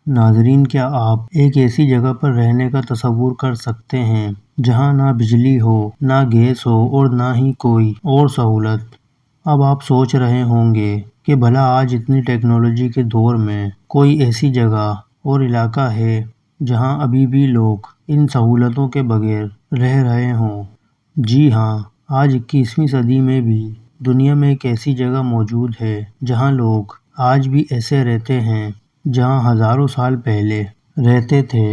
ناظرین، کیا آپ ایک ایسی جگہ پر رہنے کا تصور کر سکتے ہیں جہاں نہ بجلی ہو، نہ گیس ہو اور نہ ہی کوئی اور سہولت؟ اب آپ سوچ رہے ہوں گے کہ بھلا آج اتنی ٹیکنالوجی کے دور میں کوئی ایسی جگہ اور علاقہ ہے جہاں ابھی بھی لوگ ان سہولتوں کے بغیر رہ رہے ہوں؟ جی ہاں، آج 21ویں صدی میں بھی دنیا میں ایک ایسی جگہ موجود ہے جہاں لوگ آج بھی ایسے رہتے ہیں جہاں ہزاروں سال پہلے رہتے تھے،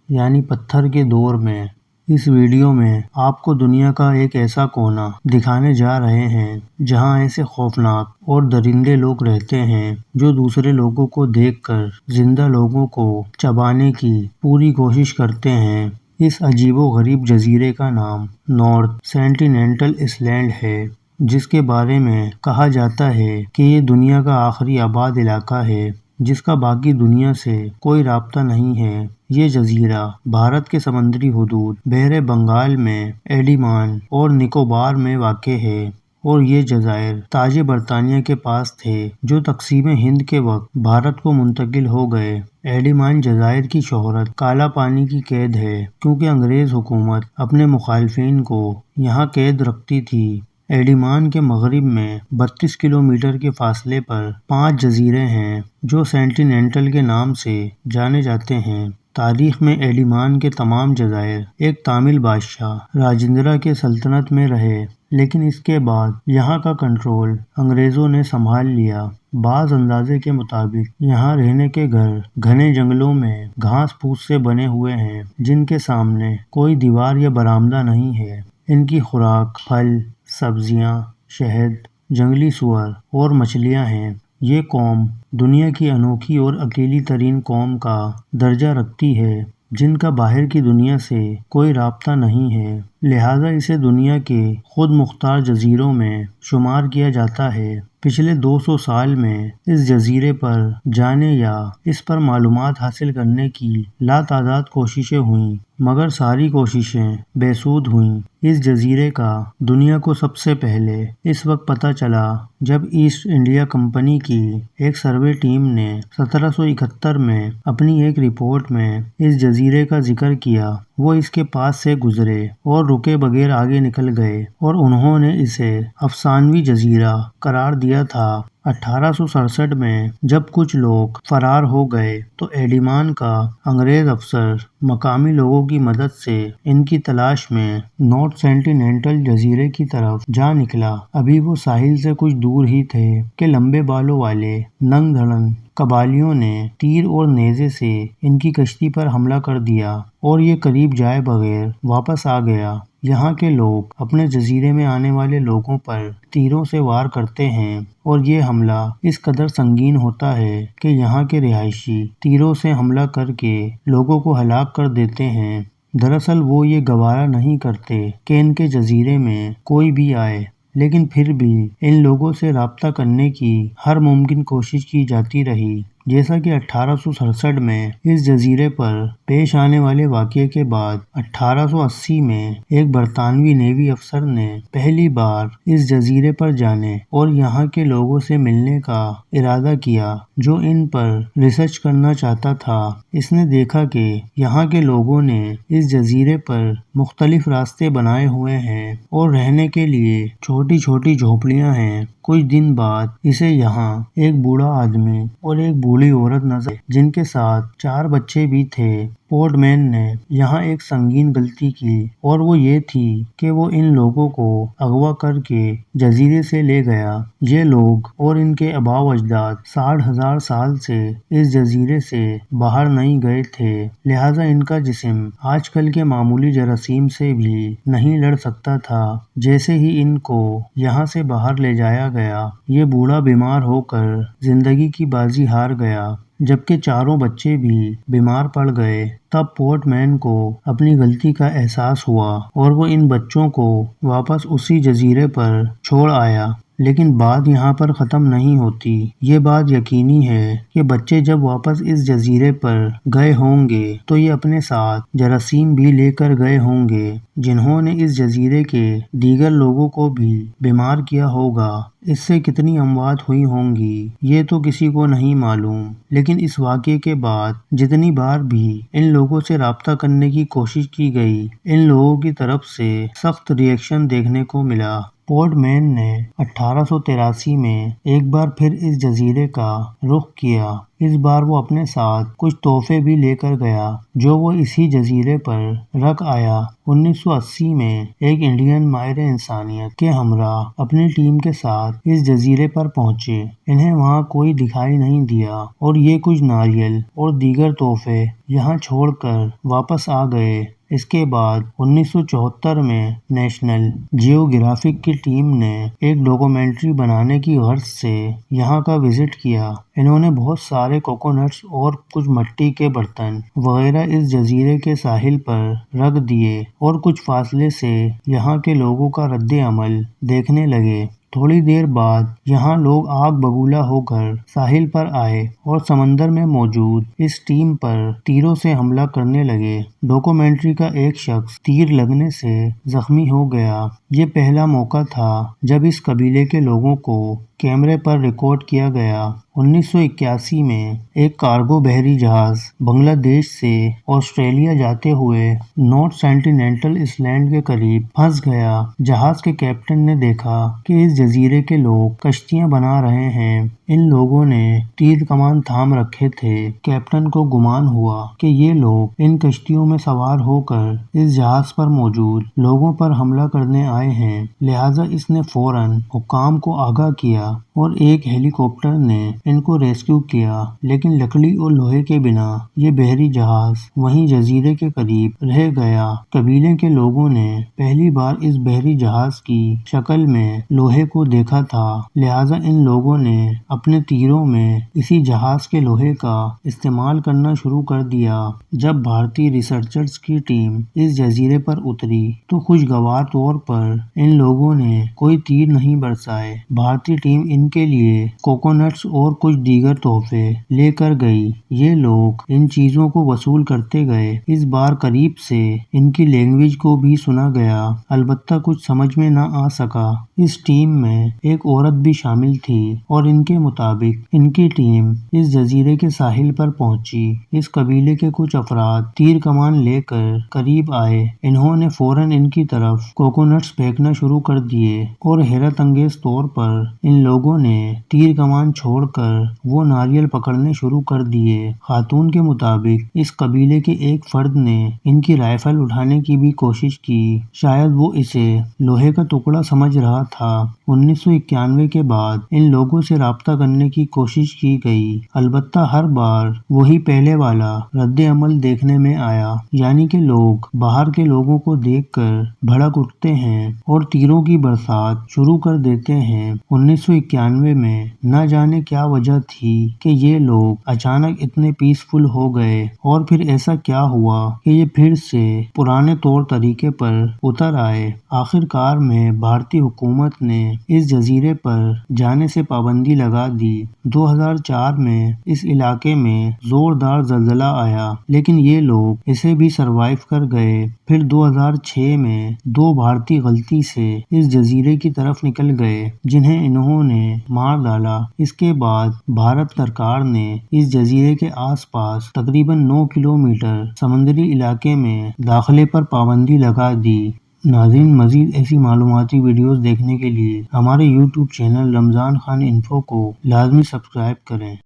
یعنی پتھر کے دور میں۔ اس ویڈیو میں آپ کو دنیا کا ایک ایسا کونا دکھانے جا رہے ہیں جہاں ایسے خوفناک اور درندے لوگ رہتے ہیں جو دوسرے لوگوں کو دیکھ کر زندہ لوگوں کو چبانے کی پوری کوشش کرتے ہیں۔ اس عجیب و غریب جزیرے کا نام نارتھ سینٹیننٹل آئس لینڈ ہے، جس کے بارے میں کہا جاتا ہے کہ یہ دنیا کا آخری آباد علاقہ ہے جس کا باقی دنیا سے کوئی رابطہ نہیں ہے۔ یہ جزیرہ بھارت کے سمندری حدود بحر بنگال میں انڈیمان اور نکوبار میں واقع ہے، اور یہ جزائر تاج برطانیہ کے پاس تھے جو تقسیم ہند کے وقت بھارت کو منتقل ہو گئے۔ انڈیمان جزائر کی شہرت کالا پانی کی قید ہے کیونکہ انگریز حکومت اپنے مخالفین کو یہاں قید رکھتی تھی۔ انڈیمان کے مغرب میں 32 کلومیٹر کے فاصلے پر 5 جزیرے ہیں جو سینٹیننٹل کے نام سے جانے جاتے ہیں۔ تاریخ میں انڈیمان کے تمام جزائر ایک تامل بادشاہ راجندرہ کے سلطنت میں رہے، لیکن اس کے بعد یہاں کا کنٹرول انگریزوں نے سنبھال لیا۔ بعض اندازے کے مطابق یہاں رہنے کے گھر گھنے جنگلوں میں گھاس پھوس سے بنے ہوئے ہیں جن کے سامنے کوئی دیوار یا برآمدہ نہیں ہے۔ ان کی خوراک پھل، سبزیاں، شہد، جنگلی سور اور مچھلیاں ہیں۔ یہ قوم دنیا کی انوکھی اور اکیلی ترین قوم کا درجہ رکھتی ہے جن کا باہر کی دنیا سے کوئی رابطہ نہیں ہے، لہٰذا اسے دنیا کے خود مختار جزیروں میں شمار کیا جاتا ہے۔ پچھلے 200 سال میں اس جزیرے پر جانے یا اس پر معلومات حاصل کرنے کی لاتعداد کوششیں ہوئیں، مگر ساری کوششیں بے سود ہوئیں۔ اس جزیرے کا دنیا کو سب سے پہلے اس وقت پتہ چلا جب ایسٹ انڈیا کمپنی کی ایک سروے ٹیم نے 1771 میں اپنی ایک رپورٹ میں اس جزیرے کا ذکر کیا۔ وہ اس کے پاس سے گزرے اور رکے بغیر آگے نکل گئے اور انہوں نے اسے افسانوی جزیرہ قرار دیا تھا۔ 1867 میں جب کچھ لوگ فرار ہو گئے تو انڈیمان کا انگریز افسر مقامی لوگوں کی مدد سے ان کی تلاش میں نارتھ سینٹیننٹل جزیرے کی طرف جا نکلا۔ ابھی وہ ساحل سے کچھ دور ہی تھے کہ لمبے بالوں والے ننگ دھڑنگ قبائلیوں نے تیر اور نیزے سے ان کی کشتی پر حملہ کر دیا اور یہ قریب جائے بغیر واپس آ گیا۔ یہاں کے لوگ اپنے جزیرے میں آنے والے لوگوں پر تیروں سے وار کرتے ہیں اور یہ حملہ اس قدر سنگین ہوتا ہے کہ یہاں کے رہائشی تیروں سے حملہ کر کے لوگوں کو ہلاک کر دیتے ہیں۔ دراصل وہ یہ گوارا نہیں کرتے کہ ان کے جزیرے میں کوئی بھی آئے، لیکن پھر بھی ان لوگوں سے رابطہ کرنے کی ہر ممکن کوشش کی جاتی رہی۔ جیسا کہ 1867 میں اس جزیرے پر پیش آنے والے واقعے کے بعد 1880 میں ایک برطانوی نیوی افسر نے پہلی بار اس جزیرے پر جانے اور یہاں کے لوگوں سے ملنے کا ارادہ کیا جو ان پر ریسرچ کرنا چاہتا تھا۔ اس نے دیکھا کہ یہاں کے لوگوں نے اس جزیرے پر مختلف راستے بنائے ہوئے ہیں اور رہنے کے لیے چھوٹی چھوٹی جھونپڑیاں ہیں۔ کچھ دن بعد اسے یہاں ایک بوڑھا آدمی اور ایک بوڑھی عورت نظر آئی جن کے ساتھ 4 بچے بھی تھے۔ پورٹ مین نے یہاں ایک سنگین غلطی کی اور وہ یہ تھی کہ وہ ان لوگوں کو اغوا کر کے جزیرے سے لے گیا۔ یہ لوگ اور ان کے آباء و اجداد 60,000 سال سے اس جزیرے سے باہر نہیں گئے تھے، لہٰذا ان کا جسم آج کل کے معمولی جراثیم سے بھی نہیں لڑ سکتا تھا۔ جیسے ہی ان کو یہاں سے باہر لے جایا گیا، یہ بوڑھا بیمار ہو کر زندگی کی بازی ہار گیا، جبکہ چاروں بچے بھی بیمار پڑ گئے۔ तब पोर्ट मैन को अपनी गलती का एहसास हुआ और वो इन बच्चों को वापस उसी जजीरे पर छोड़ आया। लेकिन बात यहाँ पर ख़त्म नहीं होती। ये बात यकीनी है कि बच्चे जब वापस इस जजीरे पर गए होंगे तो ये अपने साथ जरासीम भी लेकर गए होंगे जिन्होंने इस जजीरे के दीगर लोगों को भी बीमार किया होगा। इससे कितनी अमवात हुई होंगी ये तो किसी को नहीं मालूम, लेकिन इस वाक़ये के बाद जितनी बार भी इन लोगों से राब्ता करने की कोशिश की गई, इन लोगों की तरफ से सख्त रिएक्शन देखने को मिला। पोर्ट मैन ने 1883 में एक बार फिर इस जजीरे का रुख किया। इस बार वो अपने साथ कुछ तोहफे भी लेकर गया जो वो इसी जजीरे पर रख आया। 1980 में एक इंडियन माहिर इंसानियत के हमरा अपनी टीम के साथ इस जजीरे पर पहुंचे। इन्हें वहां कोई दिखाई नहीं दिया और ये कुछ नारियल और दीगर तोहफे यहाँ छोड़कर वापस आ गए। इसके बाद 1974 में नेशनल जियोग्राफिक की टीम ने एक डॉक्यूमेंट्री बनाने की गर्ज से यहाँ का विजिट किया। इन्होंने बहुत सारे कोकोनट्स और कुछ मिट्टी के बर्तन वगैरह इस जजीरे के साहिल पर रख दिए और कुछ फासले से यहाँ के लोगों का रद्द अमल देखने लगे। थोड़ी देर बाद यहाँ लोग आग बबूला होकर साहिल पर आए और समंदर में मौजूद इस टीम पर तीरों से हमला करने लगे। डॉक्यूमेंट्री का एक शख्स तीर लगने से जख्मी हो गया। ये पहला मौका था जब इस कबीले के लोगों को कैमरे पर रिकॉर्ड किया गया। 1981 में एक कार्गो बहरी जहाज बांग्लादेश से ऑस्ट्रेलिया जाते हुए नॉर्थ सेंटिनेंटल आइलैंड के करीब फंस गया। जहाज के कैप्टन ने देखा कि इस जजीरे के लोग कश्तियां बना रहे हैं। इन लोगों ने तीर कमान थाम रखे थे। कैप्टन को गुमान हुआ कि ये लोग इन कश्तियों में सवार होकर इस जहाज पर मौजूद लोगों पर हमला करने आए हैं। लिहाजा इसने फौरन हुक्काम को आगाह किया और एक हेलीकॉप्टर ने इनको रेस्क्यू किया। लेकिन लकड़ी और लोहे के बिना ये बहरी जहाज वहीं जजीरे के करीब रह गया। कबीले के लोगों ने पहली बार इस बहरी जहाज की शक्ल में लोहे को देखा था। लिहाजा इन लोगों ने अपने तीरों में इसी जहाज के लोहे का इस्तेमाल करना शुरू कर दिया। जब भारतीय रिसर्चर्स की टीम इस जजीरे पर उतरी तो खुशगवार तौर पर इन लोगों ने कोई तीर नहीं बरसाए। भारतीय टीम इनके लिए कोकोनट्स और कुछ दीगर तोहफे लेकर गई। ये लोग इन चीजों को वसूल करते गए। इस बार करीब से इनकी लैंग्वेज को भी सुना गया, अलबत्ता कुछ समझ में न आ सका। इस टीम में एक औरत भी शामिल थी और इनके मुताबिक इनकी टीम इस जजीरे के साहिल पर पहुंची। इस कबीले के कुछ अफराद तीर कमान लेकर करीब आए। इन्होंने फौरन इनकी तरफ कोकोनट्स फेंकना शुरू कर दिए और हैरत अंगेज तौर पर इन लोगों ने तीर कमान छोड़कर वो नारियल पकड़ने शुरू कर दिए। खातून के मुताबिक इस कबीले के एक फर्द ने इनकी राइफल उठाने की भी कोशिश की। शायद वो इसे लोहे का टुकड़ा समझ रहा था। 1991 के बाद इन लोगों से राब्ता करने की कोशिश की गई, अलबत्ता हर बार वही पहले वाला रद्द अमल देखने में आया, यानी कि लोग बाहर के लोगों को देखकर भड़क उठते हैं और तीरों की बरसात शुरू कर देते हैं। 1991 में न जाने क्या वजह थी कि ये लोग अचानक इतने पीसफुल हो गए और फिर ऐसा क्या हुआ कि ये फिर से पुराने तौर तरीके पर उतर आए। आखिरकार में भारतीय हुकूमत ने इस जजीरे पर जाने से पाबंदी लगा दी। 2004 में इस इलाके में जोरदार ज़लज़ला आया, लेकिन ये लोग इसे भी सरवाइव कर गए। फिर 2006 में दो भारतीय गलती से इस जजीरे की तरफ निकल गए, जिन्हें इन्होंने मार डाला। इसके बाद भारत सरकार ने इस जजीरे के आसपास तकरीबन 9 किलोमीटर समुद्री इलाके में दाखिले पर पाबंदी लगा दी। नाज़रीन, मज़ीद ऐसी मालूमाती वीडियोस देखने के लिए हमारे YouTube channel Ramzan Khan info को लाजमी सब्सक्राइब करें।